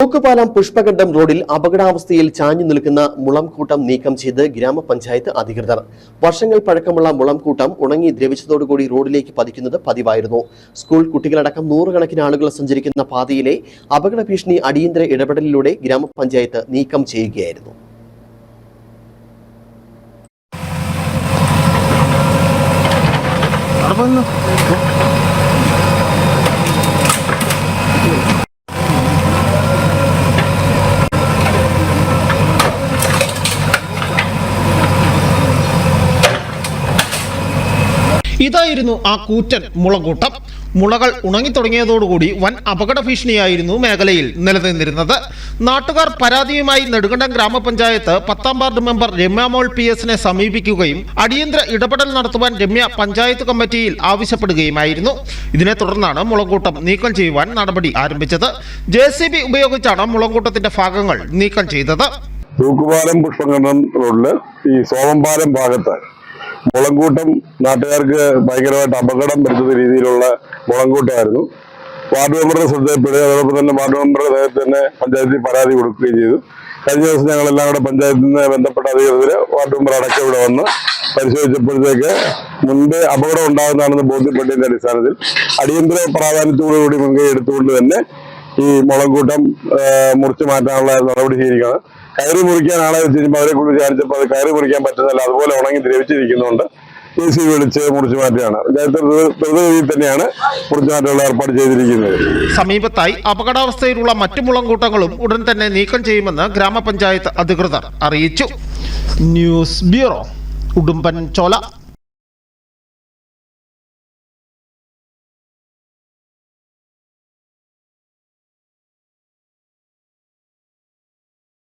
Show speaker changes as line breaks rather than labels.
തൂക്കുപാലം പുഷ്പകണ്ഠം റോഡിൽ അപകടാവസ്ഥയിൽ ചാഞ്ഞു നിൽക്കുന്ന മുളംകൂട്ടം നീക്കം ചെയ്ത് ഗ്രാമപഞ്ചായത്ത് അധികൃതർ. വർഷങ്ങൾ പഴക്കമുള്ള മുളംകൂട്ടം ഉണങ്ങി ദ്രവിച്ചതോടുകൂടി റോഡിലേക്ക് പതിക്കുന്നത് പതിവായിരുന്നു. സ്കൂൾ കുട്ടികളടക്കം നൂറുകണക്കിന് ആളുകൾ സഞ്ചരിക്കുന്ന പാതയിലെ അപകട ഭീഷണി അടിയന്തര ഇടപെടലിലൂടെ ഗ്രാമപഞ്ചായത്ത് നീക്കം ചെയ്യുകയായിരുന്നു.
ഇതായിരുന്നു ആ കൂറ്റൻ മുളകൂട്ടം. മുളകൾ ഉണങ്ങിത്തുടങ്ങിയതോടുകൂടി വൻ അപകട ഭീഷണിയായിരുന്നു മേഖലയിൽ നിലനിന്നിരുന്നത്. നാട്ടുകാർ പരാതിയുമായി നെടുങ്കണ്ടം ഗ്രാമപഞ്ചായത്ത് 10ാം വാർഡ് മെമ്പർ രമ്യമോൾ PS-നെ സമീപിക്കുകയും അടിയന്തര ഇടപെടൽ നടത്തുവാൻ രമ്യ പഞ്ചായത്ത് കമ്മിറ്റിയിൽ ആവശ്യപ്പെടുകയുമായിരുന്നു. ഇതിനെ തുടർന്നാണ് മുളകൂട്ടം നീക്കം ചെയ്യുവാൻ നടപടി ആരംഭിച്ചത്. JCB ഉപയോഗിച്ചാണ് മുളകൂട്ടത്തിന്റെ ഭാഗങ്ങൾ നീക്കം ചെയ്തത്.
തൂക്കുപാലം പുഷ്പകണ്ഠം റോഡില് ഈ സോമംപാലം ഭാഗത്ത് മുളങ്കൂട്ടം നാട്ടുകാർക്ക് ഭയങ്കരമായിട്ട് അപകടം വരുത്തുന്ന രീതിയിലുള്ള മുളങ്കൂട്ടമായിരുന്നു. വാർഡ് മെമ്പറുടെ ശ്രദ്ധയിൽപ്പെടുക, അതോടൊപ്പം തന്നെ വാർഡ് മെമ്പറുടെ നേരത്തെ തന്നെ പഞ്ചായത്തിൽ പരാതി കൊടുക്കുകയും ചെയ്തു. കഴിഞ്ഞ ദിവസം ഞങ്ങളെല്ലാം കൂടെ പഞ്ചായത്തിൽ നിന്ന് ബന്ധപ്പെട്ട അധികൃതര് വാർഡ് മെമ്പർ അടക്കം ഇവിടെ വന്ന് പരിശോധിച്ചപ്പോഴത്തേക്ക് മുൻപേ അപകടം ഉണ്ടാകുന്നതാണെന്ന് ബോധ്യപ്പെട്ടതിന്റെ അടിസ്ഥാനത്തിൽ അടിയന്തര പ്രാധാന്യത്തോടുകൂടി മുൻകൈ എടുത്തുകൊണ്ട് തന്നെ ഈ മുളങ്കൂട്ടം മുറിച്ചു മാറ്റാനുള്ള നടപടി സ്വീകരിക്കണം. കയറി മുറിക്കാൻ ആളെ വെച്ചിരിക്കുമ്പോൾ അവരെ കുറിച്ച് കാണിച്ചപ്പോൾ അത് കയറി മുറിക്കാൻ പറ്റുന്നില്ല, അതുപോലെ ഉണങ്ങി ദ്രവിച്ചിരിക്കുന്നുണ്ട്. JCB വിളിച്ച് മുറിച്ചു മാറ്റുകയാണ്. ദ്രുതഗതിയിൽ തന്നെയാണ് മുറിച്ചു മാറ്റാനുള്ള ഏർപ്പാട് ചെയ്തിരിക്കുന്നത്.
സമീപത്തായി അപകടാവസ്ഥയിലുള്ള മറ്റു മുളങ്കൂട്ടങ്ങളും ഉടൻ തന്നെ നീക്കം ചെയ്യുമെന്ന് ഗ്രാമപഞ്ചായത്ത് അധികൃതർ അറിയിച്ചു. News bureau, Udumbanchola.